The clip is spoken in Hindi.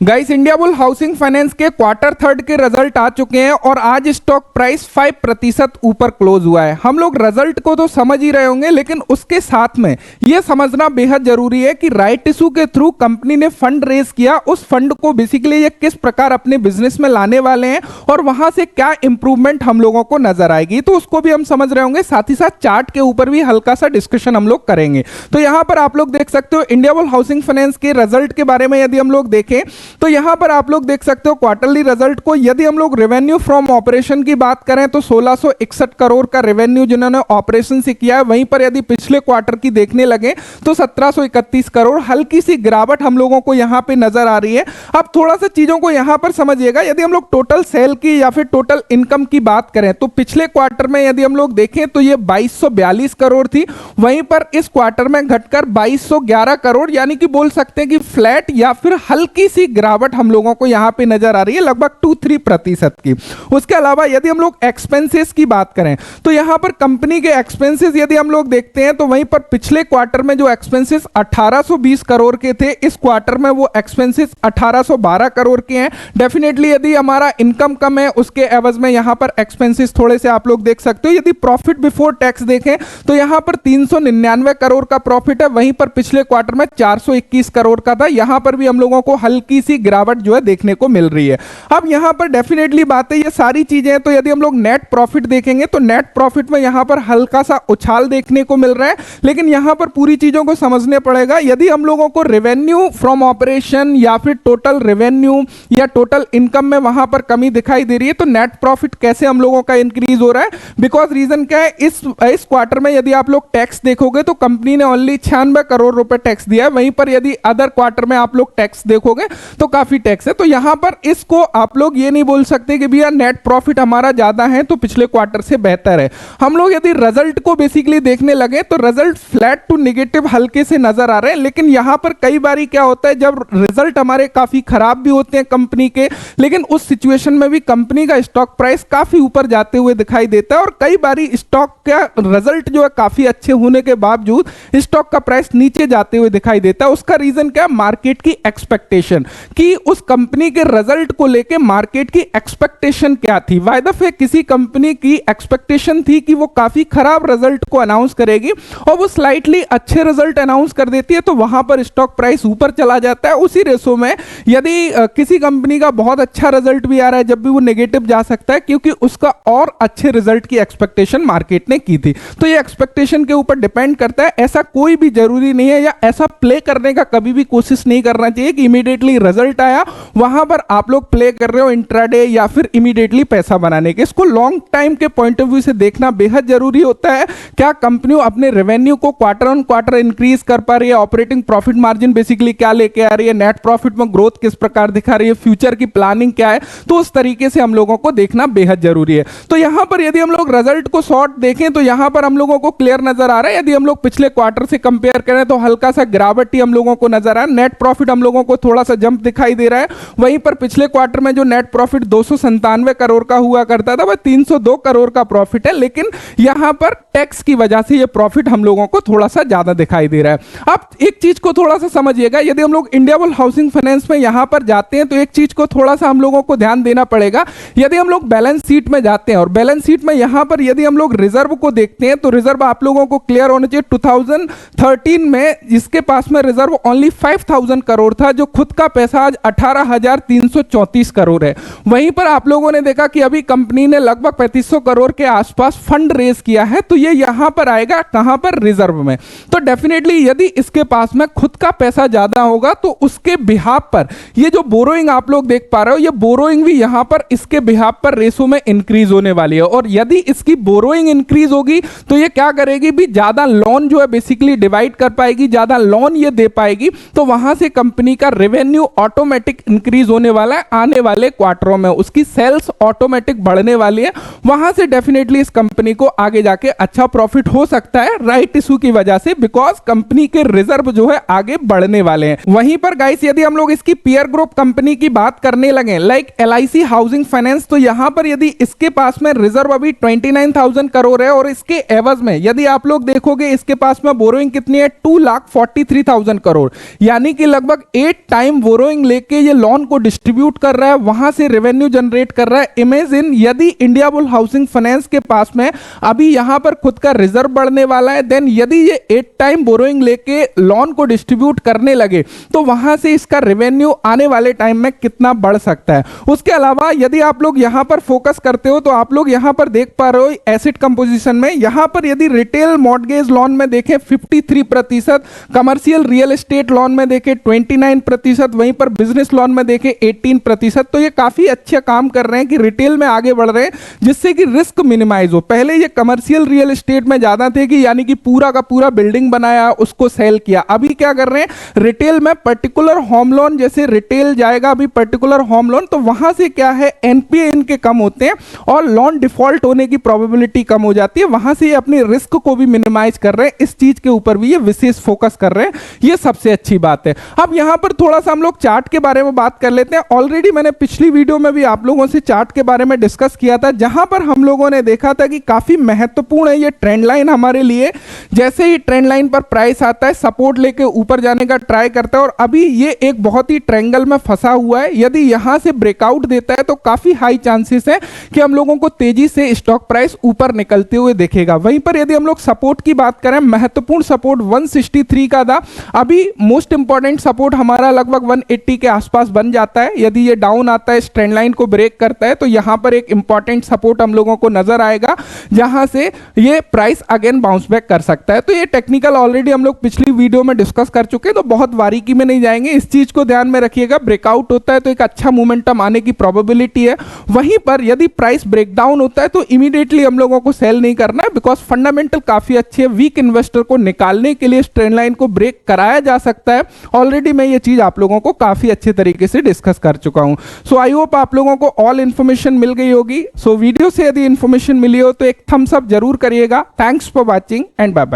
Guys, India bull housing finance के क्वार्टर थर्ड के रिजल्ट आ चुके हैं और आज स्टॉक प्राइस 5% ऊपर क्लोज हुआ है। हम लोग रिजल्ट को तो समझ ही रहे होंगे, लेकिन उसके साथ में यह समझना बेहद जरूरी है कि राइट इशू के थ्रू कंपनी ने फंड रेज किया, उस फंड को बेसिकली ये किस प्रकार अपने बिजनेस में लाने वाले हैं और वहां से क्या इंप्रूवमेंट हम लोगों को नजर आएगी, तो उसको भी हम समझ रहे होंगे। साथ ही साथ चार्ट के ऊपर भी हल्का सा डिस्कशन हम लोग करेंगे। तो यहां पर आप लोग देख सकते हो इंडिया बुल हाउसिंग फाइनेंस के रिजल्ट के बारे में यदि हम लोग देखें तो यहां पर आप लोग देख सकते हो क्वार्टरली रिजल्ट को। यदि हम लोग रेवेन्यू फ्रॉम ऑपरेशन की बात करें तो 1661 करोड़ का रेवेन्यू जिन्होंने ऑपरेशन से किया है, वहीं पर यदि पिछले क्वार्टर की देखने लगे तो 1731 करोड़, हल्की सी गिरावट हम लोगों को यहां पे नजर आ रही है। अब थोड़ा सा चीजों को यहां पर समझिएगा। यदि हम लोग टोटल सेल की या फिर टोटल इनकम की बात करें तो पिछले क्वार्टर में यदि हम लोग देखें तो ये 2242 करोड़ थी, वहीं पर इस क्वार्टर में घटकर 2211 करोड़, यानी कि बोल सकते हैं कि फ्लैट या फिर हल्की सी गिरावट हम लोगों को यहां पे नजर आ रही है, लगभग 2-3% की। उसके अलावा यदि हम लोग एक्सपेंसेस की बात करें तो यहां पर कंपनी के एक्सपेंसेस यदि हम लोग देखते हैं तो वहीं पर पिछले क्वार्टर में जो एक्सपेंसेस 1820 करोड़ के थे, इस क्वार्टर में वो एक्सपेंसेस 1812 करोड़ के हैं। डेफिनेटली यदि हमारा इनकम कम है, उसके एवज में यहां पर एक्सपेंसेस थोड़े से आप लोग देख सकते हो। यदि प्रॉफिट बिफोर टैक्स देखें तो यहां पर 399 करोड़ का प्रॉफिट है, वहीं पर पिछले क्वार्टर में 421 करोड़ का था। यहां पर भी हम लोगों को हल्की सी गिरावट जो है देखने को मिल रही है। अब यहां पर डेफिनेटली बात है, ये सारी चीजें तो यदि हम लोग नेट प्रॉफिट देखेंगे तो नेट प्रॉफिट में यहां पर हल्का सा उछाल देखने को मिल रहा है, लेकिन यहां पर पूरी चीजों को समझने पड़ेगा। यदि हम लोगों को रेवेन्यू फ्रॉम ऑपरेशन या फिर टोटल रेवेन्यू या टोटल इनकम में वहां पर कमी दिखाई दे रही है, तो नेट प्रॉफिट कैसे हम लोगों का इंक्रीज हो रहा है? बिकॉज रीजन क्या है, इस क्वार्टर में यदि आप लोग टैक्स देखोगे तो कंपनी ने ओनली 96 करोड़ रुपए टैक्स दिया है, वहीं पर यदि अदर क्वार्टर में आप लोग टैक्स देखोगे तो काफी टैक्स है। तो यहां पर इसको आप लोग ये नहीं बोल सकते कि भैया नेट प्रॉफिट हमारा ज्यादा है तो पिछले क्वार्टर से बेहतर है। हम लोग यदि रिजल्ट को बेसिकली देखने लगे तो रिजल्ट फ्लैट टू नेगेटिव हल्के से नजर आ रहे हैं, लेकिन यहां पर कई बारी क्या होता है, जब रिजल्ट हमारे काफी खराब भी होते हैं कंपनी के, लेकिन उस सिचुएशन में भी कंपनी का स्टॉक प्राइस काफी ऊपर जाते हुए दिखाई देता है। और कई बारी स्टॉक का रिजल्ट जो है काफी अच्छे होने के बावजूद स्टॉक का प्राइस नीचे जाते हुए दिखाई देता है। उसका रीजन क्या है? मार्केट की एक्सपेक्टेशन, कि उस कंपनी के रिजल्ट को लेके मार्केट की एक्सपेक्टेशन क्या थी। वाय द फैक्ट किसी कंपनी की एक्सपेक्टेशन थी कि वो काफी खराब रिजल्ट को अनाउंस करेगी और वो स्लाइटली अच्छे रिजल्ट अनाउंस कर देती है, तो वहां पर स्टॉक प्राइस ऊपर चला जाता है। उसी रेशो में यदि किसी कंपनी का बहुत अच्छा रिजल्ट भी आ रहा है, जब भी वो नेगेटिव जा सकता है, क्योंकि उसका और अच्छे रिजल्ट की एक्सपेक्टेशन मार्केट ने की थी। तो ये एक्सपेक्टेशन के ऊपर डिपेंड करता है। ऐसा कोई भी जरूरी नहीं है या ऐसा प्ले करने का कभी भी कोशिश नहीं करना चाहिए कि इमीडिएटली रिजल्ट आया वहां पर आप लोग प्ले कर रहे हो इंट्राडे या फिर इमीडिएटली पैसा बनाने के। इसको लॉन्ग टाइम के पॉइंट ऑफ व्यू से देखना बेहद जरूरी होता है। क्या कंपनी अपने रेवेन्यू को क्वार्टर ऑन क्वार्टर इंक्रीज कर पा रही है, ऑपरेटिंग प्रॉफिट मार्जिन बेसिकली क्या लेके आ रही है, नेट प्रॉफिट में ग्रोथ किस प्रकार दिखा रही है, फ्यूचर की प्लानिंग क्या है, तो उस तरीके से हम लोगों को देखना बेहद जरूरी है। तो यहां पर यदि हम लोग रिजल्ट को शॉर्ट देखें तो यहां पर हम लोगों को क्लियर नजर आ रहा है। यदि हम लोग पिछले क्वार्टर से कंपेयर करें तो हल्का सा गिरावट ही हम लोगों को नजर आ रहा है। नेट प्रॉफिट हम लोगों को थोड़ा सा जंप दिखाई दे रहा है, वहीं पर पिछले क्वार्टर में जो नेट प्रॉफिट 297 करोड़ का हुआ करता था वह 302 करोड़ का प्रॉफिट है, लेकिन यहां पर टैक्स की वजह से यह प्रॉफिट हम लोगों को थोड़ा सा ज्यादा दिखाई दे रहा है। अब एक चीज को थोड़ा सा समझिएगा, यदि हम लोग इंडिया बुल हाउसिंग फाइनेंस में यहां पर जाते हैं तो एक चीज को थोड़ा सा हम लोगों को ध्यान देना पड़ेगा। यदि हम लोग बैलेंस शीट में जाते हैं और बैलेंस शीट में यहां पर यदि हम लोग रिजर्व को देखते हैं तो रिजर्व आप लोगों को क्लियर होना चाहिए। 2013 में जिसके पास में रिजर्व ओनली 5000 करोड़ था, जो खुद का पैसा आज 18,334 करोड़ है। वहीं पर आप लोगों ने देखा कि अभी कंपनी ने लगभग 3500 करोड़ के आसपास फंड रेज किया है, तो ये यहां पर आएगा कहां पर? रिजर्व में। तो डेफिनेटली यदि इसके पास में खुद का पैसा ज्यादा होगा तो उसके बिहाफ पर ये जो बोरोइंग आप लोग देख पा रहे हो, ये बोरोइंग भी यहां पर इसके बिहाफ पर रेशो में इंक्रीज होने वाली है। और यदि इसकी बोरोइंग इंक्रीज होगी तो ये क्या करेगी भी, ज्यादा लोन जो है बेसिकली डिवाइड कर पाएगी, ज्यादा लोन ये दे पाएगी, तो वहां से कंपनी का रेवेन्यू ऑटोमेटिक इंक्रीज होने वाला है। आने वाले क्वार्टरों में उसकी सेल्स ऑटोमेटिक बढ़ने वाली है, वहां से डेफिनेटली इस कंपनी को आगे जाके अच्छा प्रॉफिट हो सकता है राइट इशू की वजह से, बिकॉज कंपनी के रिजर्व जो है आगे बढ़ने वाले हैं। वहीं पर गाइस यदि हम लोग इसकी पीयर ग्रुप कंपनी की बात करने लगे लाइक LIC हाउसिंग फाइनेंस, तो यहां पर यदि इसके पास में रिजर्व अभी 29,000 करोड़ है और इसके एवज में यदि आप लोग देखोगे इसके पास में बोरोइंग कितनी है? 2,43,000 करोड़, यानी कि लगभग 8 टाइम बोरोइंग बोरोइंग लेके ये लोन को डिस्ट्रीब्यूट कर रहा है, वहां से रेवेन्यू जनरेट कर रहा है। इमेजिन यदि इंडिया बुल हाउसिंग फाइनेंस के पास में अभी यहां पर खुद का रिजर्व बढ़ने वाला है, देन यदि ये 8 टाइम बोरोइंग लेके लोन को डिस्ट्रीब्यूट करने लगे तो वहां से इसका रेवेन्यू आने वाले टाइम में कितना बढ़ सकता है। उसके अलावा यदि आप लोग यहां पर फोकस करते हो तो आप लोग यहां पर देख पा रहे हो एसेट कंपोजिशन में, यहां पर यदि रिटेल मॉर्गेज लोन में देखें 53%, कमर्शियल रियल एस्टेट लोन में देखें 29%, वहीं पर बिजनेस लोन में देखें 18%। तो ये काफी अच्छा काम कर रहे हैं कि रिटेल में आगे बढ़ रहे हैं, जिससे कि रिस्क मिनिमाइज हो। पहले ये कमर्शियल रियल एस्टेट में ज्यादा थे कि यानी कि पूरा का पूरा बिल्डिंग बनाया उसको सेल किया। अभी क्या कर रहे हैं, रिटेल में पर्टिकुलर होम लोन, जैसे रिटेल जाएगा अभी पर्टिकुलर होम लोन, तो वहां से क्या है एनपीए इनके कम होते हैं और लोन डिफॉल्ट होने की प्रोबेबिलिटी कम हो जाती है। वहां से ये अपनी रिस्क को भी मिनिमाइज कर रहे हैं, इस चीज के ऊपर भी ये विशेष फोकस कर रहे हैं, ये सबसे अच्छी बात है। अब यहां पर थोड़ा सा हम लोग चार्ट के बारे में बात कर लेते हैं। ऑलरेडी मैंने पिछली वीडियो में भी आप लोगों से चार्ट के बारे में डिस्कस किया था, जहां पर हम लोगों ने देखा था कि काफी महत्वपूर्ण है ये ट्रेंड लाइन हमारे लिए। जैसे ही ट्रेंड लाइन पर प्राइस आता है, सपोर्ट लेके ऊपर जाने का ट्राई करता है और अभी ये एक बहुत ही ट्रायंगल में फंसा हुआ है। यदि यहां से ब्रेकआउट देता है तो काफी हाई चांसेस है कि हम लोगों को तेजी से स्टॉक प्राइस ऊपर निकलते हुए दिखेगा। वहीं पर यदि हम लोग सपोर्ट की बात करें, महत्वपूर्ण सपोर्ट 163 का था, अभी मोस्ट इंपॉर्टेंट सपोर्ट हमारा लगभग 180 के आसपास बन जाता है। यदि ये डाउन आता है, इस ट्रेंड लाइन को ब्रेक करता है, तो यहां पर एक इंपॉर्टेंट सपोर्ट हम लोगों को नजर आएगा, जहां से ये प्राइस अगेन बाउंस बैक कर सकता है। तो ये टेक्निकल ऑलरेडी हम लोग पिछली वीडियो में डिस्कस कर चुके हैं, तो बहुत बारीकी में नहीं जाएंगे, इस चीज को ध्यान में रखिएगा। ब्रेकआउट होता है तो एक अच्छा मोमेंटम आने की प्रोबेबिलिटी है। वहीं पर यदि प्राइस ब्रेकडाउन होता है तो इमीडिएटली हम लोगों को सेल नहीं करना है, बिकॉज फंडामेंटल काफी अच्छे है। वीक इन्वेस्टर को निकालने के लिए इस ट्रेंड लाइन को ब्रेक कराया जा सकता है। ऑलरेडी मैं ये चीज आप लोगों को काफी अच्छे तरीके से डिस्कस कर चुका हूं। सो आई होप आप लोगों को ऑल इंफॉर्मेशन मिल गई होगी। सो वीडियो से यदि इंफॉर्मेशन मिली हो तो एक थम्स अप जरूर करिएगा। Thanks for watching and bye bye.